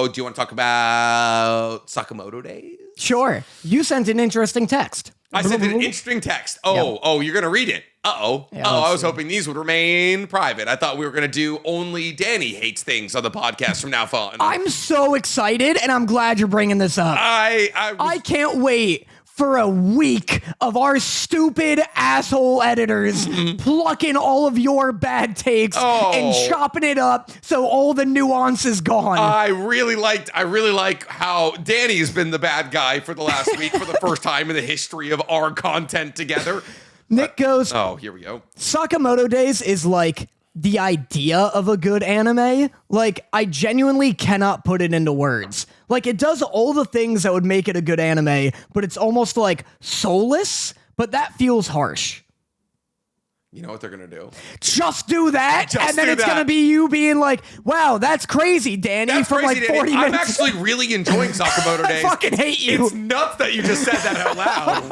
So, do you want to talk about Sakamoto Days? Sure. You sent an interesting text. I sent an interesting text. Oh, you're going to read it. Uh-oh. Yeah, I was hoping these would remain private. I thought we were going to do only Danny hates things on the podcast from now on. I'm so excited, and I'm glad you're bringing this up. I can't wait for a week of our stupid asshole editors plucking all of your bad takes and chopping it up so all the nuance is gone. I really like how Danny's been the bad guy for the last week for the first time in the history of our content together. Nick goes, here we go. Sakamoto Days is like the idea of a good anime. Like, I genuinely cannot put it into words. Like, it does all the things that would make it a good anime, but it's almost like soulless, but that feels harsh. You know what they're going to do? Just do that, and then it's going to be you being like, wow, that's crazy, Danny, that's from crazy, like Danny. 40 minutes. I'm actually really enjoying Sakamoto Days. I fucking hate you. It's nuts that you just said that out loud.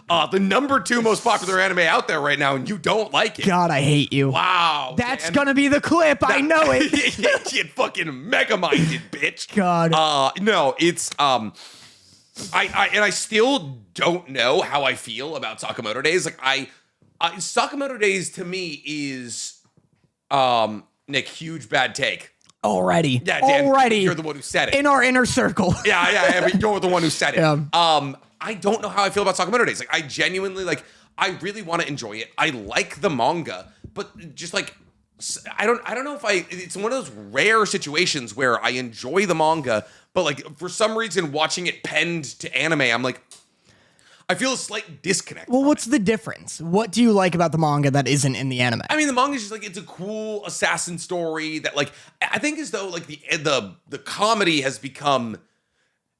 Wow. The number 2 most popular anime out there right now, and you don't like it. God, I hate you. Wow. That's going to be the clip. I know it. You fucking mega-minded, bitch. God. No, it's... I still don't know how I feel about Sakamoto Days. Like, Sakamoto Days to me is, Nick, huge bad take. Already. Yeah, Dan, already. You're the one who said it. In our inner circle. Yeah, but you're the one who said it. Yeah. I don't know how I feel about Sakamoto Days. Like, I genuinely, I really want to enjoy it. I like the manga, but just like, I don't know if it's one of those rare situations where I enjoy the manga, but like, for some reason, watching it penned to anime, I'm like, I feel a slight disconnect. Well, what's the difference? What do you like about the manga that isn't in the anime? I mean, the manga is just like, it's a cool assassin story that like, I think as though like the comedy has become,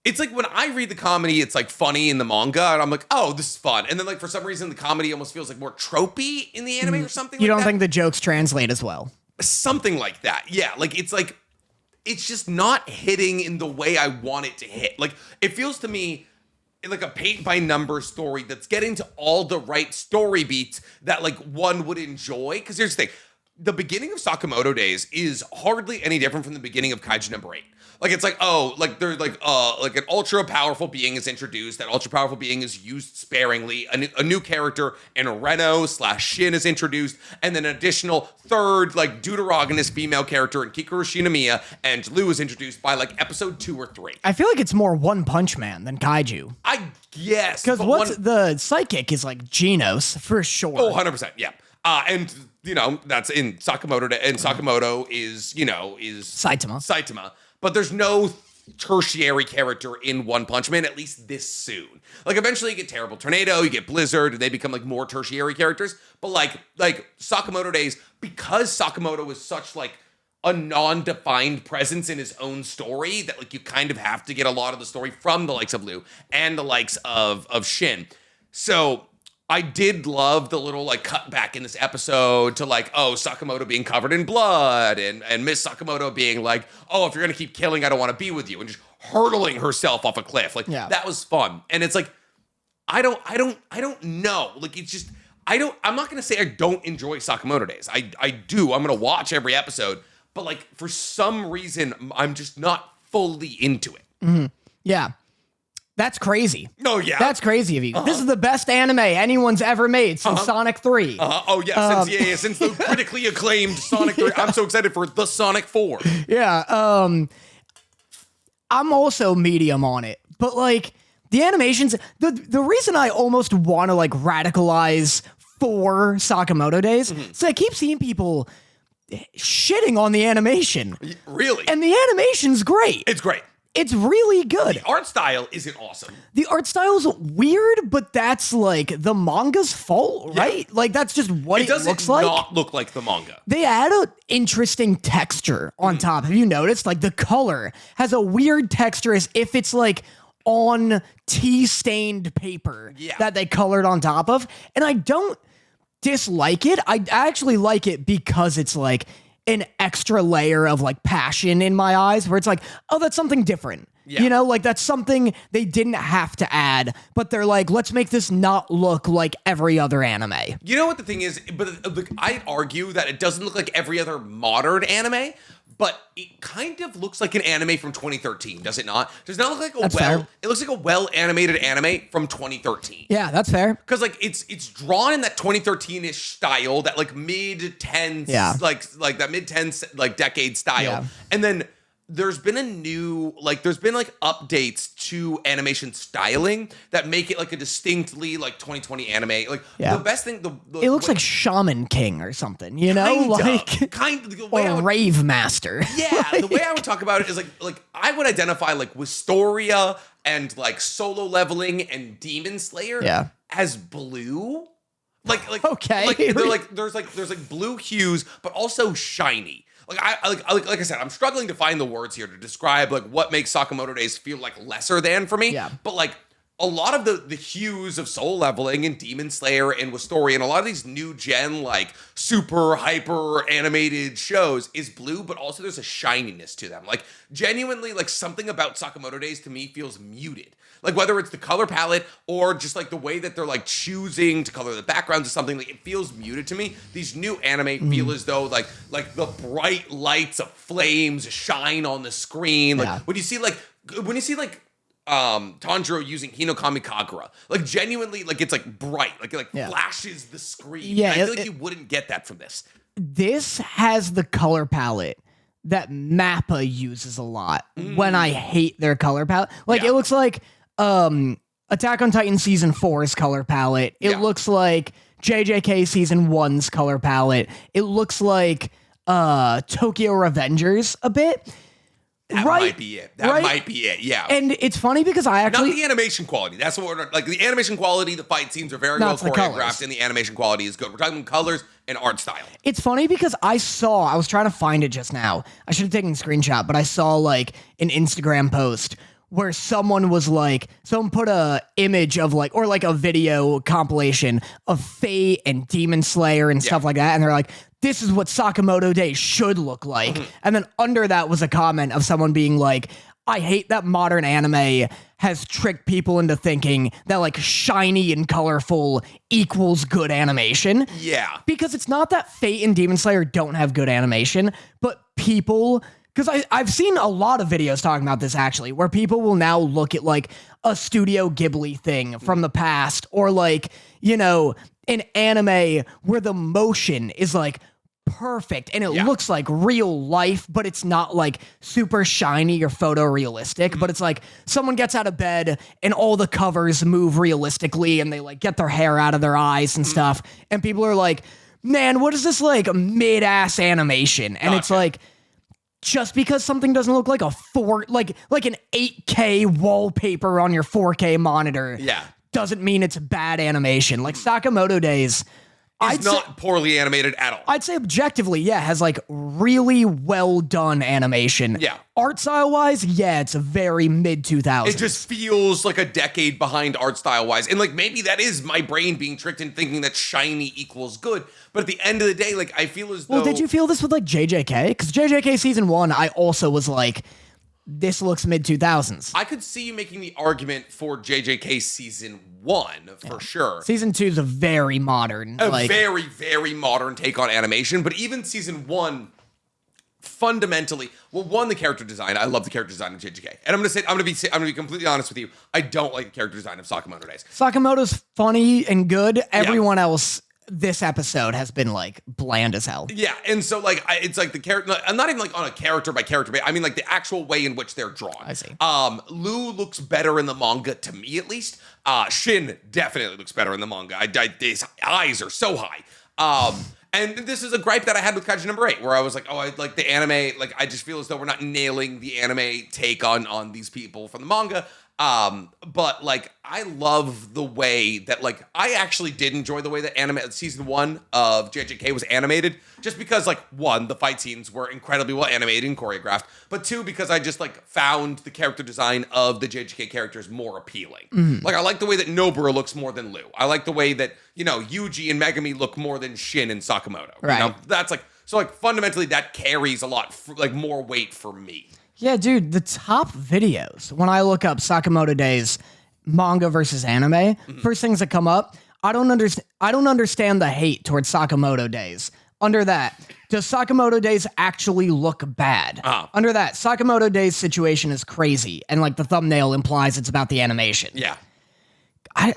it's like when I read the comedy, it's like funny in the manga and I'm like, oh, this is fun. And then like for some reason, the comedy almost feels like more tropey in the anime or something. You like don't that. think the jokes translate as well? Something like that. Yeah. It's just not hitting in the way I want it to hit. Like it feels to me like a paint by number story that's getting to all the right story beats that like one would enjoy. Because here's the thing. The beginning of Sakamoto Days is hardly any different from the beginning of Kaiju number 8. Like it's like, there's like an ultra powerful being is introduced. That ultra powerful being is used sparingly. A new character and Reno/Shin is introduced, and then an additional third like deuterogonous female character in Kikuru Shinomiya and Lou is introduced by like episode 2 or 3. I feel like it's more One Punch Man than Kaiju. I guess because the psychic is like Genos for sure. Oh, 100%, yeah. And you know that's in Sakamoto, and Sakamoto is Saitama. But there's no tertiary character in One Punch Man, at least this soon. Like, eventually you get Terrible Tornado, you get Blizzard, and they become, like, more tertiary characters. But, like Sakamoto Days, because Sakamoto is such, like, a non-defined presence in his own story that, like, you kind of have to get a lot of the story from the likes of Liu and the likes of Shin. So I did love the little like cut back in this episode to like, Sakamoto being covered in blood and Miss Sakamoto being like, if you're going to keep killing, I don't want to be with you. And just hurtling herself off a cliff. Like that was fun. And it's like, I don't know. Like, it's just, I'm not going to say I don't enjoy Sakamoto Days. I do. I'm going to watch every episode, but like for some reason, I'm just not fully into it. Mm-hmm. Yeah. That's crazy. Oh, yeah. That's crazy of you. This is the best anime anyone's ever made since Sonic 3. Oh, yeah. Since the critically acclaimed Sonic 3. I'm so excited for the Sonic 4. Yeah. I'm also medium on it. But, like, the animations... The reason I almost want to, like, radicalize for Sakamoto Days is I keep seeing people shitting on the animation. Really? And the animation's great. It's great. It's really good. The art style isn't awesome. The art style's weird, but that's like the manga's fault, right? Yeah. Like that's just what it looks like. It doesn't not look like the manga. They add an interesting texture on top. Have you noticed? Like the color has a weird texture as if it's like on tea-stained paper that they colored on top of. And I don't dislike it. I actually like it because it's like an extra layer of like passion in my eyes where it's like, oh, that's something different. Yeah. You know, like that's something they didn't have to add, but they're like, let's make this not look like every other anime. You know what the thing is? But I'd argue that it doesn't look like every other modern anime, but it kind of looks like an anime from 2013, does it not? Does it not look like it looks like a well-animated anime from 2013. Yeah, that's fair. Because like it's drawn in that 2013-ish style, that like mid-10s, like that mid-10s like decade style. Yeah. And then there's been updates to animation styling that make it like a distinctly like 2020 anime. Like the best thing, it looks like Shaman King or something, you know, kind of the way or Rave Master. Yeah, the way I would talk about it is like I would identify like Wistoria and like Solo Leveling and Demon Slayer as blue. Like okay, like they're like there's like blue hues, but also shiny. Like I said, I'm struggling to find the words here to describe like what makes Sakamoto Days feel like lesser than for me. Yeah. But like a lot of the hues of Soul Leveling and Demon Slayer and Wistoria and a lot of these new gen like super hyper animated shows is blue, but also there's a shininess to them. Like genuinely, like something about Sakamoto Days to me feels muted. Like whether it's the color palette or just like the way that they're like choosing to color the backgrounds or something, like it feels muted to me. These new anime feel as though like the bright lights of flames shine on the screen. Like when you see Tanjiro using Hinokami Kagura, like genuinely, like it's like bright, like flashes the screen. Yeah, I feel like you wouldn't get that from this. This has the color palette that Mappa uses a lot when I hate their color palette. Like it looks like Attack on Titan Season 4's color palette. It looks like JJK Season 1's color palette. It looks like Tokyo Revengers a bit. That might be it. That might be it. Yeah. And it's funny because I actually... Not the animation quality. That's what we're... Like, the animation quality, the fight scenes are very well choreographed, and the animation quality is good. We're talking colors and art style. It's funny because I was trying to find it just now. I should have taken a screenshot, but I saw, like, an Instagram post where someone put a image of, like, or, like, a video compilation of Fate and Demon Slayer and stuff like that, and they're like... This is what Sakamoto Days should look like. And then under that was a comment of someone being like, I hate that modern anime has tricked people into thinking that like shiny and colorful equals good animation. Yeah. Because it's not that Fate and Demon Slayer don't have good animation, but people... Because I've seen a lot of videos talking about this actually, where people will now look at like a Studio Ghibli thing from the past or like, you know... an anime where the motion is like perfect and it looks like real life, but it's not like super shiny or photorealistic, but it's like someone gets out of bed and all the covers move realistically and they like get their hair out of their eyes and stuff. And people are like, man, what is this like mid-ass animation? And it's like, just because something doesn't look like like an 8K wallpaper on your 4K monitor. Doesn't mean it's bad animation. Like Sakamoto Days, it's not poorly animated at all. I'd say objectively, has like really well done animation. Yeah. Art style wise, it's a very mid 2000s. It just feels like a decade behind art style wise. And like maybe that is my brain being tricked in thinking that shiny equals good. But at the end of the day, like I feel as though... Well, did you feel this with like JJK? Because JJK Season 1, I also was like... This looks mid-2000s. I could see you making the argument for JJK Season 1, for sure. Season 2 is a very modern... very, very modern take on animation. But even Season 1, fundamentally... Well, one, the character design. I love the character design of JJK. And I'm gonna be completely honest with you. I don't like the character design of Sakamoto Days. Sakamoto's funny and good. Everyone else... This episode has been like bland as hell. Yeah, and so like it's like the character. I'm not even like on a character by character basis. I mean like the actual way in which they're drawn. I see. Lou looks better in the manga to me at least. Shin definitely looks better in the manga. His eyes are so high. And this is a gripe that I had with Kaiju number 8, where I was like, oh, I like the anime. Like I just feel as though we're not nailing the anime take on these people from the manga. But like I love the way that like I actually did enjoy the way that Season 1 of JJK was animated, just because like one, the fight scenes were incredibly well animated and choreographed, but two, because I just like found the character design of the JJK characters more appealing. Like I like the way that Nobara looks more than Lou. I like the way that, you know, Yuji and Megami look more than Shin and Sakamoto. Right. You know, that's like, so like fundamentally that carries a lot like more weight for me. Yeah, dude, the top videos, when I look up Sakamoto Days manga versus anime, first things that come up, I don't understand the hate towards Sakamoto Days. Under that, does Sakamoto Days actually look bad? Under that, Sakamoto Days situation is crazy, and like the thumbnail implies it's about the animation. Yeah. I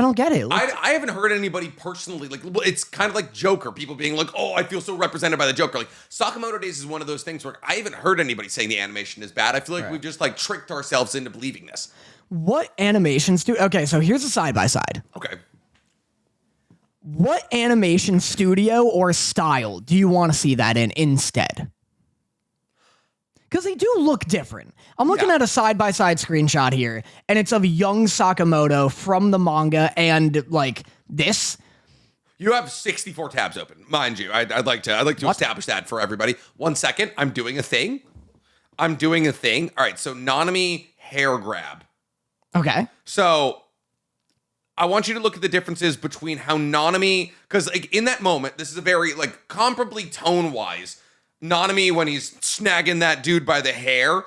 don't get it. I haven't heard anybody personally, like, it's kind of like Joker, people being like, oh, I feel so represented by the Joker. Like, Sakamoto Days is one of those things where I haven't heard anybody saying the animation is bad. I feel like we've just like tricked ourselves into believing this. What animation studio? Okay, so here's a side-by-side. Okay. What animation studio or style do you want to see that in instead? Because they do look different. I'm looking at a side-by-side screenshot here, and it's of young Sakamoto from the manga and, like, this. You have 64 tabs open, mind you. I'd like to establish that for everybody. 1 second. I'm doing a thing. All right, so Nanami hair grab. Okay. So I want you to look at the differences between how Nanami, because like in that moment, this is a very like comparably tone-wise, Nanami when he's snagging that dude by the hair,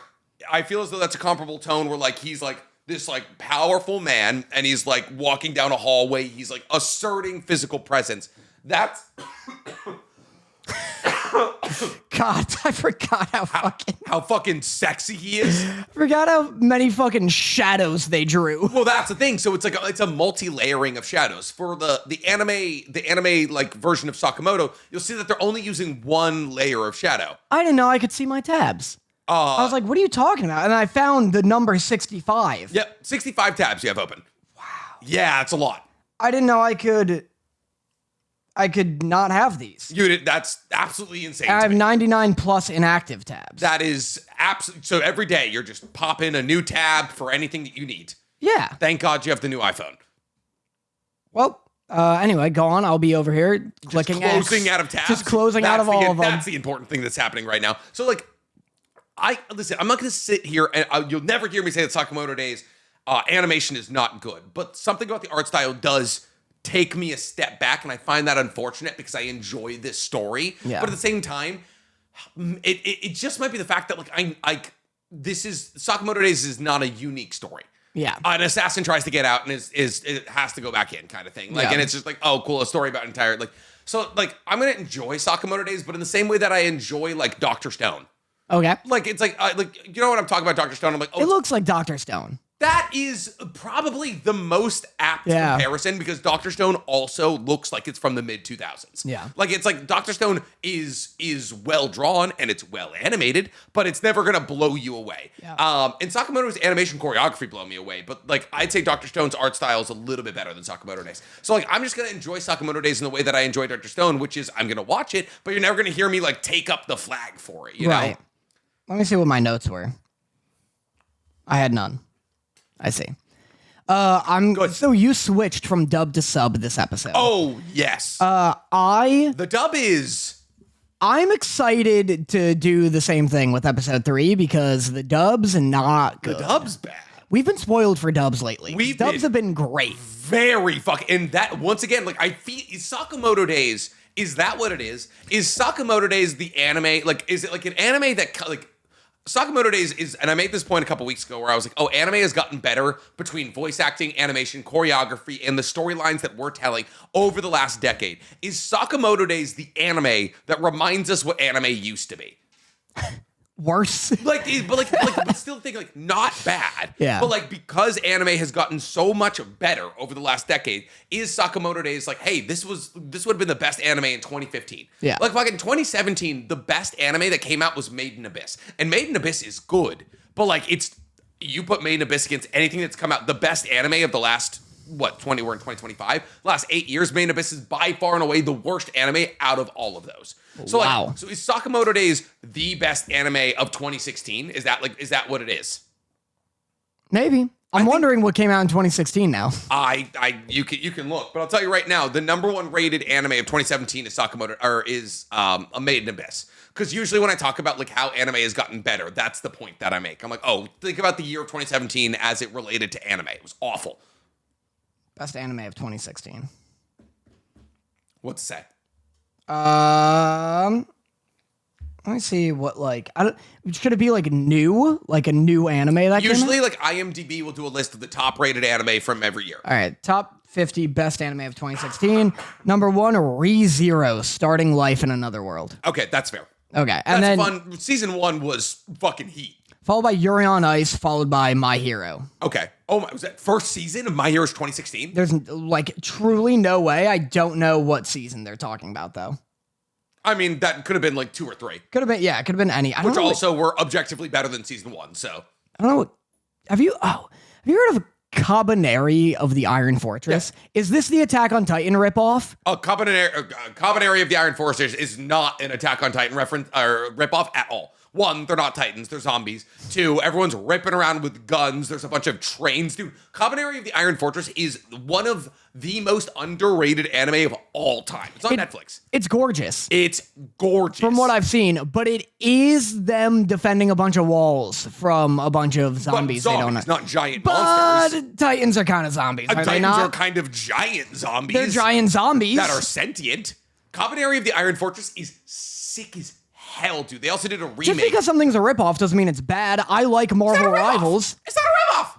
I feel as though that's a comparable tone where like he's like this like powerful man and he's like walking down a hallway, he's like asserting physical presence. That's God, I forgot how fucking sexy he is. I forgot how many fucking shadows they drew. Well, that's the thing. So it's like it's a multi-layering of shadows. For the anime like version of Sakamoto, you'll see that they're only using one layer of shadow. I didn't know I could see my tabs. I was like, what are you talking about? And I found the number 65. Yep, 65 tabs you have open. Wow. Yeah, it's a lot. I didn't know I could not have these. That's absolutely insane. I have 99 plus inactive tabs. That is absolutely. So every day you're just popping a new tab for anything that you need. Yeah. Thank God you have the new iPhone. Well, anyway, go on. I'll be over here clicking closing X. out of tabs. Just closing out of all of them. That's the important thing that's happening right now. So like, listen, I'm not going to sit here and you'll never hear me say that Sakamoto Days animation is not good, but something about the art style does take me a step back, and I find that unfortunate because I enjoy this story. Yeah. But at the same time, it just might be the fact that Sakamoto Days is not a unique story. Yeah. An assassin tries to get out and it has to go back in kind of thing. Like, and it's just like, oh, cool, a story about entire so I'm gonna enjoy Sakamoto Days, but in the same way that I enjoy like Dr. Stone. Okay. Like it's like you know what I'm talking about, Dr. Stone. I'm like, oh, it looks like Dr. Stone. That is probably the most apt comparison because Dr. Stone also looks like it's from the mid 2000s. Yeah. Like it's like Dr. Stone is well drawn and it's well animated, but it's never gonna blow you away. Yeah. And Sakamoto's animation choreography blow me away, but like I'd say Dr. Stone's art style is a little bit better than Sakamoto Days. So like I'm just gonna enjoy Sakamoto Days in the way that I enjoy Dr. Stone, which is I'm gonna watch it, but you're never gonna hear me like take up the flag for it. You know? Let me see what my notes were. I had none. I see. I'm good. So you switched from dub to sub this episode. Oh, yes. The dub is... I'm excited to do the same thing with episode 3 because the dub's not good. The dub's bad. We've been spoiled for dubs lately. Dubs have been great. Very fucking... And that, once again, like, I feel... Sakamoto Days, is that what it is? Is Sakamoto Days the anime... Like, is it like an anime that... Like, Sakamoto Days is, and I made this point a couple weeks ago where I was like, oh, anime has gotten better between voice acting, animation, choreography, and the storylines that we're telling over the last decade. Is Sakamoto Days the anime that reminds us what anime used to be? Worse. but still think like not bad. Yeah. But like because anime has gotten so much better over the last decade, is Sakamoto Days like, hey, this would have been the best anime in 2015. Yeah. Like fucking 2017, the best anime that came out was Made in Abyss. And Made in Abyss is good. But like you put Made in Abyss against anything that's come out, the best anime of the last we're in 2025. Last 8 years, Made in Abyss is by far and away the worst anime out of all of those. So wow. So is Sakamoto Days the best anime of 2016? Is that what it is? Maybe. I'm wondering what came out in 2016 now. You can look, but I'll tell you right now, the number one rated anime of 2017 is a Made in Abyss. Because usually when I talk about like how anime has gotten better, that's the point that I make. I'm like, oh, think about the year of 2017 as it related to anime. It was awful. Best anime of 2016. What to say? Let me see what should it be like new, like a new anime that Usually came out? like IMDb will do a list of the top rated anime from every year. All right, top 50 best anime of 2016. Number 1, ReZero, Starting Life in Another World. Okay, that's fair. Okay, and That's then fun. Season 1 was fucking heat. Followed by Yuri on Ice, followed by My Hero. Okay. Oh my, was that first season of My Hero's 2016? There's like truly no way. I don't know what season they're talking about though. I mean, that could have been like 2 or 3. Could have been, yeah, it could have been any. Which also were objectively better than season 1, so. I don't know what, have you heard of Cabaneri of the Iron Fortress? Yeah. Is this the Attack on Titan ripoff? Cabaneri of the Iron Fortress is not an Attack on Titan reference or ripoff at all. 1, they're not Titans, they're zombies. 2, everyone's ripping around with guns. There's a bunch of trains. Dude, Cabaneri of the Iron Fortress is one of the most underrated anime of all time. It's on Netflix. It's gorgeous. It's gorgeous. From what I've seen, but it is them defending a bunch of walls from a bunch of zombies. But they don't know. not giant monsters. But Titans are kind of zombies, are they not? Titans are kind of giant zombies. They're giant zombies. That are sentient. Cabaneri of the Iron Fortress is sick as hell, dude. They also did a remake. Just because something's a ripoff doesn't mean it's bad. I like Marvel Rivals. It's not a ripoff.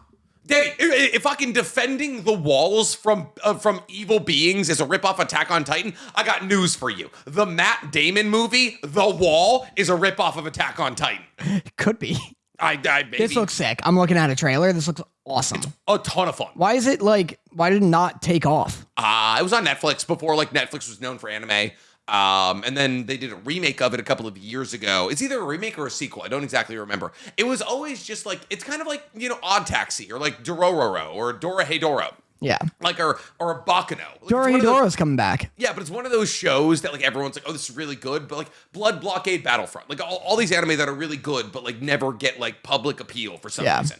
Daddy, if fucking defending the walls from evil beings is a ripoff Attack on Titan, I got news for you. The Matt Damon movie, The Wall, is a ripoff of Attack on Titan. It could be. Maybe. This looks sick. I'm looking at a trailer. This looks awesome. It's a ton of fun. Why did it not take off? It was on Netflix before Netflix was known for anime. And then they did a remake of it a couple of years ago. It's either a remake or a sequel. I don't exactly remember. It was always just it's kind of like, Odd Taxi or like Dororo or Dorohedoro. Yeah. Or a Baccano. Dorohedoro's coming back. Yeah, but it's one of those shows that everyone's like, oh, this is really good. But Blood Blockade Battlefront. All these anime that are really good, but never get public appeal for some reason.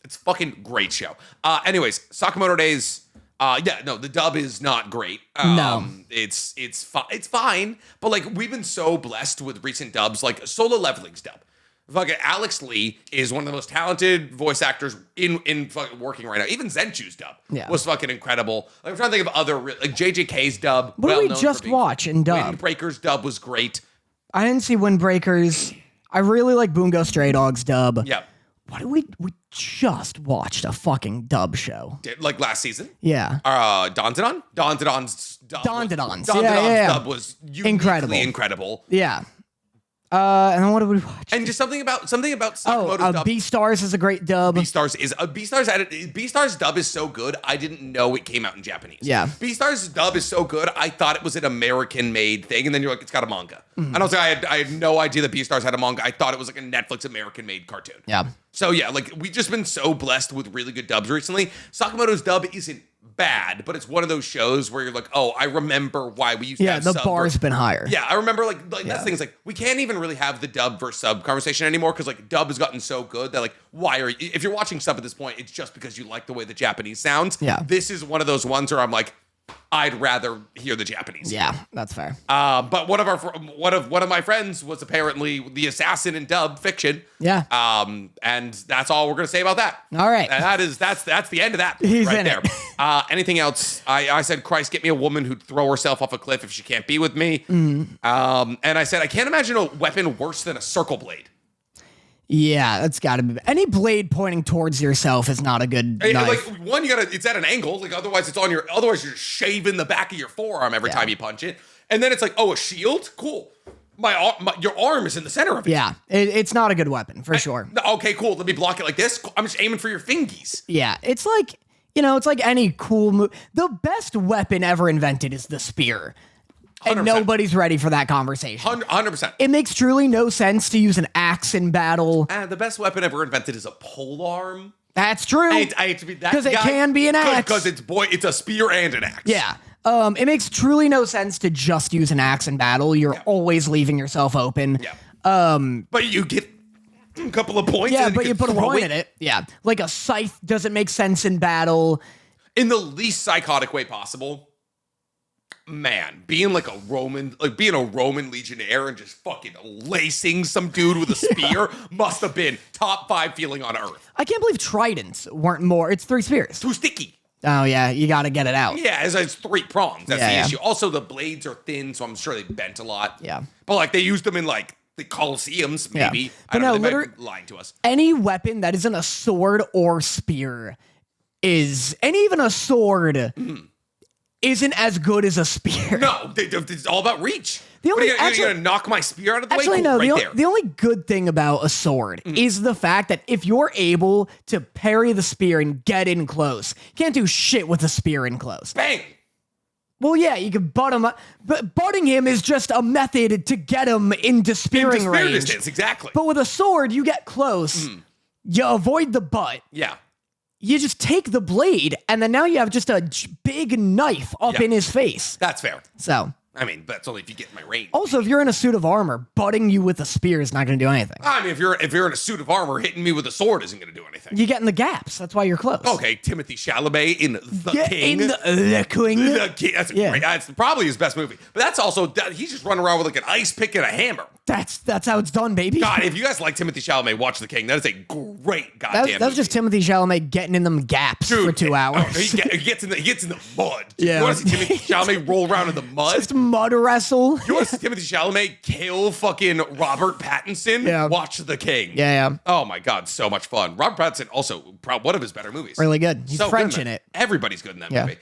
It's a fucking great show. Anyways, Sakamoto Days. The dub is not great. No. It's fine, but we've been so blessed with recent dubs, like Solo Leveling's dub. Fucking Alex Lee is one of the most talented voice actors in fucking working right now. Even Zenchu's dub was fucking incredible. I'm trying to think of other JJK's dub. What did we just watch in dub? Windbreaker's dub was great. I didn't see Windbreaker's. I really like Bungo Stray Dogs dub. Yeah. What did we just watched a fucking dub show. Last season? Yeah. Dandadan? Dandadan's dub. Dandadan's dub was incredible. Yeah. And then what did we watch? And just something about Sakamoto's dub. Beastars is a great dub. Beastar's dub is so good. I didn't know it came out in Japanese. Yeah. Beastar's dub is so good. I thought it was an American-made thing, and then you're like, it's got a manga. Mm-hmm. And I was like, I had no idea that Beastars had a manga. I thought it was like a Netflix American-made cartoon. Yeah. So yeah, we've just been so blessed with really good dubs recently. Sakamoto's dub isn't bad, but it's one of those shows where you're like, oh, I remember why we used to have the bar's been higher. Yeah, I remember that's things we can't even really have the dub versus sub conversation anymore because dub has gotten so good that why are you, if you're watching sub at this point, it's just because you like the way the Japanese sounds. Yeah. This is one of those ones where I'm like, I'd rather hear the Japanese. Yeah, that's fair. But one of my friends was apparently the assassin in dub fiction. Yeah. And that's all we're gonna say about that. All right. And that's the end of that. He's right in there. Anything else? I said, Christ, get me a woman who'd throw herself off a cliff if she can't be with me. Mm. And I said, I can't imagine a weapon worse than a circle blade. Yeah, that's got to be. Any blade pointing towards yourself is not a good knife. One, it's at an angle. Otherwise you're shaving the back of your forearm every time you punch it. And then it's a shield? Cool. Your arm is in the center of it. Yeah, it's not a good weapon, for sure. Okay, cool. Let me block it like this. I'm just aiming for your fingies. Yeah, it's it's like any cool move. The best weapon ever invented is the spear. 100%. And nobody's ready for that conversation. 100%. It makes truly no sense to use an axe in battle. The best weapon ever invented is a polearm. That's true. I hate to be that guy. Because it can be an axe. Because it's a spear and an axe. Yeah. It makes truly no sense to just use an axe in battle. You're always leaving yourself open. Yeah. But you get a couple of points. Yeah, but you put a point in it. Yeah. Like a scythe doesn't make sense in battle. In the least psychotic way possible. Man, being a Roman legionnaire and just fucking lacing some dude with a spear must have been top 5 feeling on earth. I can't believe tridents weren't more. It's 3 spears. Too sticky. Oh, yeah. You got to get it out. Yeah, it's 3 prongs. That's the issue. Also, the blades are thin, so I'm sure they bent a lot. Yeah. But they used them in the Colosseums, maybe. Yeah. I But don't know, no, they might be lying to us. Any weapon that isn't a sword or spear and even a sword isn't as good as a spear. No, it's all about reach. The only, you're going to knock my spear out of the way? Actually, Cool, no. right The only good thing about a sword is the fact that if you're able to parry the spear and get in close, you can't do shit with a spear in close. Bang! Well, yeah, you can butt him up, but butting him is just a method to get him into spearing range. Distance, exactly. But with a sword, you get close, you avoid the butt. Yeah. You just take the blade, and then now you have just a big knife up in his face. That's fair. So, I mean, that's only if you get in my range. also, if you're in a suit of armor, butting you with a spear is not going to do anything. I mean, if you're in a suit of armor, hitting me with a sword isn't going to do anything. You get in the gaps. That's why you're close. Okay, Timothy Chalamet in The King. In the King. The King. That's great. That's probably his best movie. But that's also, he's just running around with like an ice pick and a hammer. That's how it's done, baby. God, if you guys like Timothy Chalamet, watch The King. That is a great goddamn movie. That's just Timothy Chalamet getting in them gaps for 2 hours. He gets in the mud. Yeah. You want to see Timothy Chalamet roll around in the mud? Just mud wrestle. You want to see Timothy Chalamet kill fucking Robert Pattinson? Yeah. Watch The King. Yeah. Oh my God, so much fun. Robert Pattinson, also one of his better movies. Really good. He's So French good in it. Everybody's good in that movie.